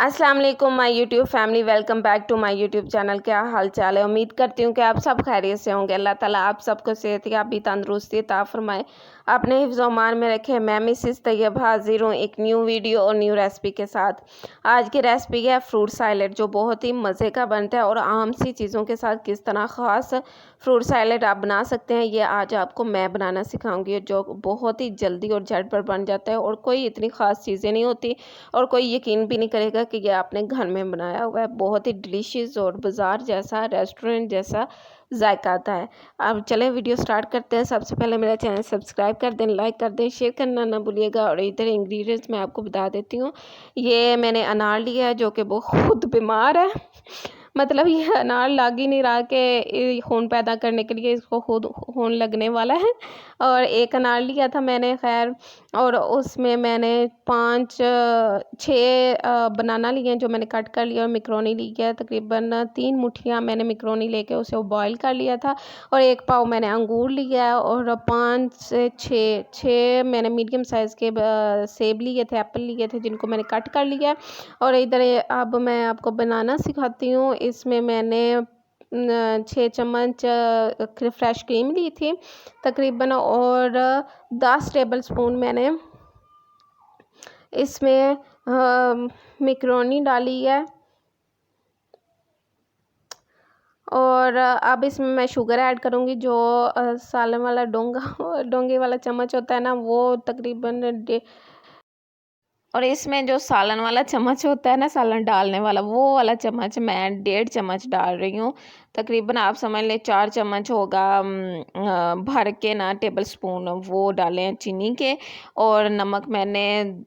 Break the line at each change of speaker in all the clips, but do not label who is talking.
अस्सलाम वालेकुम my YouTube family, welcome back to my YouTube channel. क्या हाल चाल है? उम्मीद करती हूँ कि आप सब खैरियत से होंगे। अल्लाह ताला आप सबको सेहत याबी तंदुरुस्ती अता फरमाए, अपने हिफ्ज़-ओ-मान में रखे। मैं मिसिस तैयब हाजिर हूँ एक न्यू वीडियो और न्यू रेसिपी के साथ। आज की रेसिपी है फ्रूट सैलेड, जो बहुत ही मज़े का बनता है और आम सी चीज़ों के साथ किस तरह ख़ास फ्रूट सैलेड आप बना सकते हैं, ये आज आपको मैं बनाना सिखाऊंगी, जो बहुत ही जल्दी और झटपट बन जाता है और कोई इतनी ख़ास चीज़ें नहीं होती और कोई यकीन भी नहीं करेगा कि ये आपने घर में बनाया हुआ है। बहुत ही डिलीशियस और बाज़ार जैसा, रेस्टोरेंट जैसा जायका आता है। अब चलें वीडियो स्टार्ट करते हैं। सबसे पहले मेरा चैनल सब्सक्राइब कर दें, लाइक कर दें, शेयर करना ना भूलिएगा। और इधर इंग्रेडिएंट्स मैं आपको बता देती हूँ। ये मैंने अनार लिया है, जो कि वो खुद बीमार है। मतलब ये अनार लग ही नहीं रहा कि खून पैदा करने के लिए इसको खुद खून लगने वाला है। और एक अनार लिया था मैंने, खैर, और उसमें मैंने 5-6 बनाना लिए जो मैंने कट कर लिया, और मैक्रोनी ली है तकरीबन 3 मुठ्ठियाँ मैंने मैक्रोनी लेके उसे बॉईल कर लिया था। और 1 पाव मैंने अंगूर लिया है और 5 से 6 मैंने मीडियम साइज़ के सेब लिए थे, एप्पल लिए थे, जिनको मैंने कट कर लिया है। और इधर अब मैं आपको बनाना सिखाती हूँ। इसमें मैंने 6 चम्मच फ्रेश क्रीम ली थी तकरीबन, और 10 टेबल स्पून मैंने इसमें मैक्रोनी डाली है। और अब इसमें मैं शुगर ऐड करूँगी, जो सालन वाला डोंगे वाला चम्मच होता है ना, वो तकरीबन और इसमें जो सालन वाला चम्मच होता है ना, सालन डालने वाला, वो वाला चम्मच मैं 1.5 चम्मच डाल रही हूँ। तकरीबन आप समझ लें 4 चम्मच होगा भर के ना टेबल स्पून वो डालें चीनी के। और नमक मैंने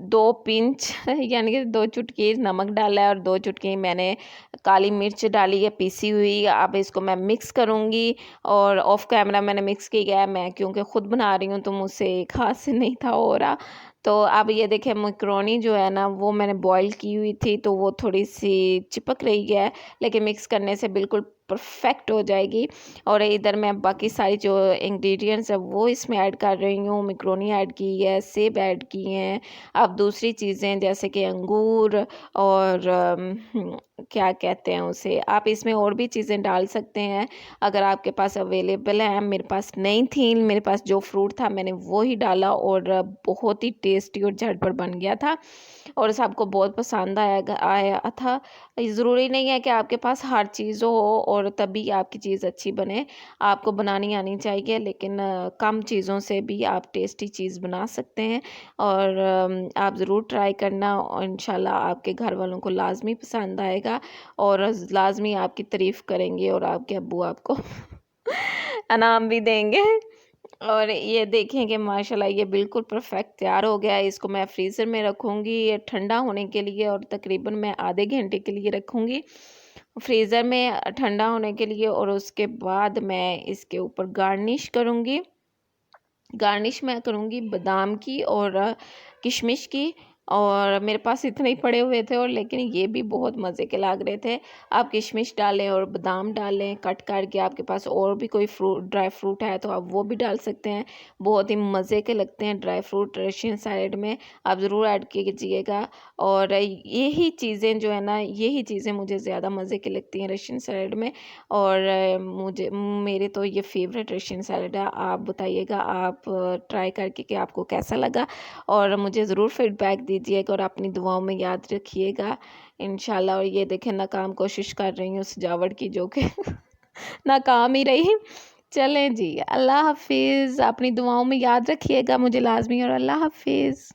2 पिंच यानी कि 2 चुटकी नमक डाला है, और 2 चुटकी मैंने काली मिर्च डाली है पीसी हुई। अब इसको मैं मिक्स करूँगी, और ऑफ कैमरा मैंने मिक्स किया है, मैं क्योंकि ख़ुद बना रही हूँ तो मुझसे एक हाथ से नहीं था हो रहा। तो अब ये देखिए मैक्रोनी जो है ना, वो मैंने बॉईल की हुई थी, तो वो थोड़ी सी चिपक रही है, लेकिन मिक्स करने से बिल्कुल परफेक्ट हो जाएगी। और इधर मैं बाकी सारी जो इंग्रेडिएंट्स है वो इसमें ऐड कर रही हूँ। मैक्रोनी ऐड की है, सेब ऐड किए हैं। अब दूसरी चीज़ें जैसे कि अंगूर और क्या कहते हैं उसे, आप इसमें और भी चीज़ें डाल सकते हैं अगर आपके पास अवेलेबल है। मेरे पास नहीं थी, मेरे पास जो फ्रूट था मैंने वो ही डाला, और बहुत ही टेस्टी और झटपट बन गया था और सबको बहुत पसंद आया था। ज़रूरी नहीं है कि आपके पास हर चीज़ हो और तभी आपकी चीज़ अच्छी बने, आपको बनानी आनी चाहिए, लेकिन कम चीज़ों से भी आप टेस्टी चीज़ बना सकते हैं। और आप ज़रूर ट्राई करना, और इंशाल्लाह आपके घर वालों को लाजमी पसंद आएगा और लाजमी आपकी तारीफ़ करेंगे, और आपके अब्बू आपको इनाम भी देंगे। और ये देखें कि माशाल्लाह ये बिल्कुल परफेक्ट तैयार हो गया है। इसको मैं फ्रीज़र में रखूँगी ये ठंडा होने के लिए, और तकरीबन मैं आधे घंटे के लिए रखूँगी फ्रीज़र में ठंडा होने के लिए। और उसके बाद मैं इसके ऊपर गार्निश करूँगी। गार्निश मैं करूँगी बादाम की और किशमिश की, और मेरे पास इतने ही पड़े हुए थे, और लेकिन ये भी बहुत मज़े के लग रहे थे। आप किशमिश डालें और बादाम डालें कट करके, आपके पास और भी कोई ड्राई फ्रूट है तो आप वो भी डाल सकते हैं। बहुत ही मज़े के लगते हैं ड्राई फ्रूट रशियन सैलेड में, आप ज़रूर ऐड कीजिएगा। और यही चीज़ें जो है ना, यही चीज़ें मुझे ज़्यादा मज़े की लगती हैं रशियन सैलेड में। और मुझे मेरे तो ये फेवरेट रशियन सैलेड है। आप बताइएगा, आप ट्राई करके कि आपको कैसा लगा, और मुझे ज़रूर फीडबैक दीजिएगा, और अपनी दुआओं में याद रखिएगा इंशाल्लाह। और ये देखें नाकाम कोशिश कर रही हूँ सजावट की, जो कि नाकाम ही रही। चलें जी, अल्लाह हाफिज़। अपनी दुआओं में याद रखिएगा मुझे लाजमी, और अल्लाह हाफिज़।